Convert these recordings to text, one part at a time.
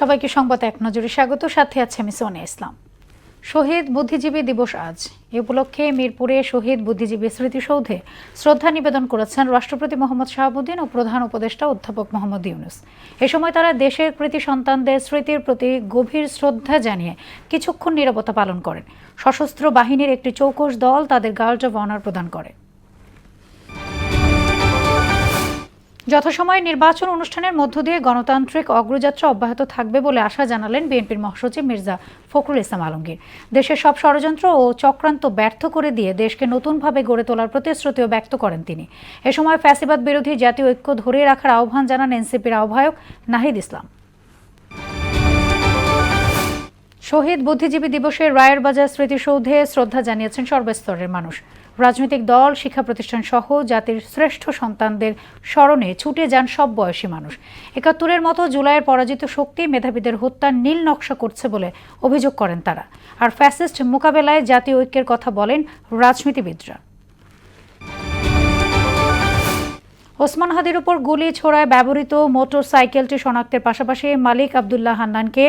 সবাইকে সংবাদ এক নজরে স্বাগত। সাথে আছে আমি সোনিয়া ইসলাম। শহীদ বুদ্ধিজীবী দিবস আজ। এ উপলক্ষে মিরপুরে শহীদ বুদ্ধিজীবী স্মৃতিসৌধে শ্রদ্ধা নিবেদন করেছেন রাষ্ট্রপতি মোহাম্মদ শাহাবুদ্দিন ও প্রধান উপদেষ্টা অধ্যাপক মোহাম্মদ ইউনূস। এ সময় তারা দেশের কৃতি সন্তানদের স্মৃতির প্রতি গভীর শ্রদ্ধা জানিয়ে কিছুক্ষণ নীরবতা পালন করেন। সশস্ত্র বাহিনীর একটি চৌকস দল তাদের গার্ড অব অনার প্রদান করে। যথাসময়ে নির্বাচন অনুষ্ঠানের মধ্য দিয়ে গণতান্ত্রিক অগ্রযাত্রা অব্যাহত থাকবে বলে আশা জানালেন বিএনপির মহাসচিব মির্জা ফখরুল ইসলাম আলমগীর। দেশের সব ষড়যন্ত্র ও চক্রান্ত ব্যর্থ করে দিয়ে দেশকে নতুনভাবে গড়ে তোলার প্রতিশ্রুতিও ব্যক্ত করেন তিনি। এ সময় ফ্যাসিবাদ বিরোধী জাতীয় ঐক্য ধরে রাখার আহ্বান জানান এনসিপির আহ্বায়ক নাহিদ ইসলাম। শহীদ বুদ্ধিজীবী দিবসে রায়ের বাজার স্মৃতিসৌধে শ্রদ্ধা জানিয়েছেন সর্বস্তরের মানুষ। রাজনৈতিক দল, শিক্ষা প্রতিষ্ঠান সহ জাতির শ্রেষ্ঠ সন্তানদের স্মরণে ছুটে যান সব বয়সী মানুষ। ৭১-এর মতো জুলাইয়ের পরাজিত শক্তি মেধাবীদের হত্যার নীল নকশা করছে বলে অভিযোগ করেন তারা। আর ফ্যাসিস্ট মোকাবেলায় জাতীয় ঐক্যের কথা বলেন রাজনীতিবিদরা। ওসমান হাদির উপর গুলি ছোড়ায় ব্যবহৃত মোটর সাইকেলটি শনাক্তের পাশাপাশি মালিক আবদুল্লাহ হান্নানকে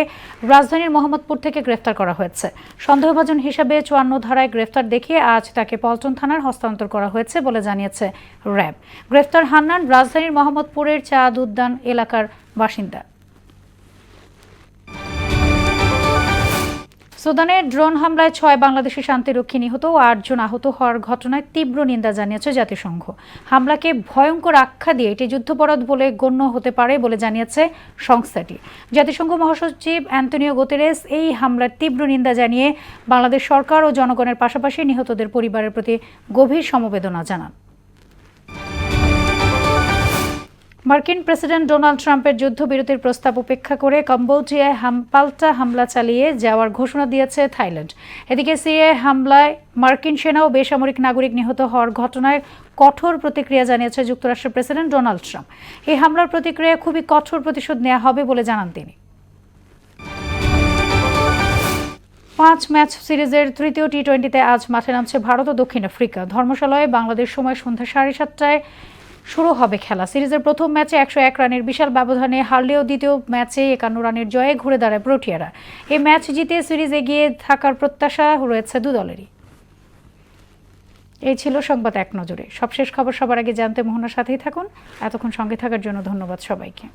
রাজধানীর মোহাম্মদপুর থেকে গ্রেফতার করা হয়েছে। সন্দেহভাজন হিসেবে ৫৪ ধারায় গ্রেফতার দেখিয়ে আজ তাকে পল্টন থানার হস্তান্তর করা হয়েছে বলে জানিয়েছে র্যাব। গ্রেফতার হান্নান রাজধানীর মোহাম্মদপুরের চাঁদ উদ্যান এলাকার বাসিন্দা। সুদানে ড্রোন হামলায় ৬ বাংলাদেশি শান্তিরক্ষী নিহত ও ৮ জন আহত হওয়ার ঘটনায় তীব্র নিন্দা জানিয়েছে জাতিসংঘ। হামলাকে ভয়ঙ্কর আখ্যা দিয়ে এটি যুদ্ধাপরাধ বলে গণ্য হতে পারে বলে জানিয়েছে সংস্থাটি। জাতিসংঘ মহাসচিব অ্যান্টনিও গুতেরেস এই হামলার তীব্র নিন্দা জানিয়ে বাংলাদেশ সরকার ও জনগণের পাশাপাশি নিহতদের পরিবারের প্রতি গভীর সমবেদনা জানান। মার্কিন প্রেসিডেন্ট ডোনাল্ড ট্রাম্পের যুদ্ধবিরতির প্রস্তাব উপেক্ষা করে কম্বোডিয়ায় পাল্টা হামলা চালিয়ে যাওয়ার ঘোষণা দিয়েছে থাইল্যান্ড। এদিকে সিরিয়ায় হামলায় মার্কিন সেনা ও বেসামরিক নাগরিক নিহত হওয়ার ঘটনায় কঠোর প্রতিক্রিয়া জানিয়েছে যুক্তরাষ্ট্রের প্রেসিডেন্ট ডোনাল্ড ট্রাম্প। এই হামলার প্রতিক্রিয়া খুবই কঠোর প্রতিশোধ নেওয়া হবে বলে জানান তিনি। ৫ ম্যাচ সিরিজের তৃতীয় টি-20তে আজ মাঠে নামছে ভারত ও দক্ষিণ আফ্রিকা। ধর্মশালায় বাংলাদেশ সময় সন্ধ্যা ৭:৩০টায় শুরু হবে খেলা। সিরিজের প্রথম ম্যাচে ১০১ রানের বিশাল ব্যবধানে হারলেও দ্বিতীয় ম্যাচে ৫১ রানের জয়ে ঘুরে দাঁড়ায় প্রোটিয়ারা। এই ম্যাচ জিতে সিরিজ এগিয়ে থাকার প্রত্যাশা রয়েছে দু দলেরই। এই ছিল সংবাদ এক নজরে। সবশেষ খবর সবার আগে জানতে মোহনার সাথেই থাকুন। এতক্ষণ সঙ্গে থাকার জন্য ধন্যবাদ সবাইকে।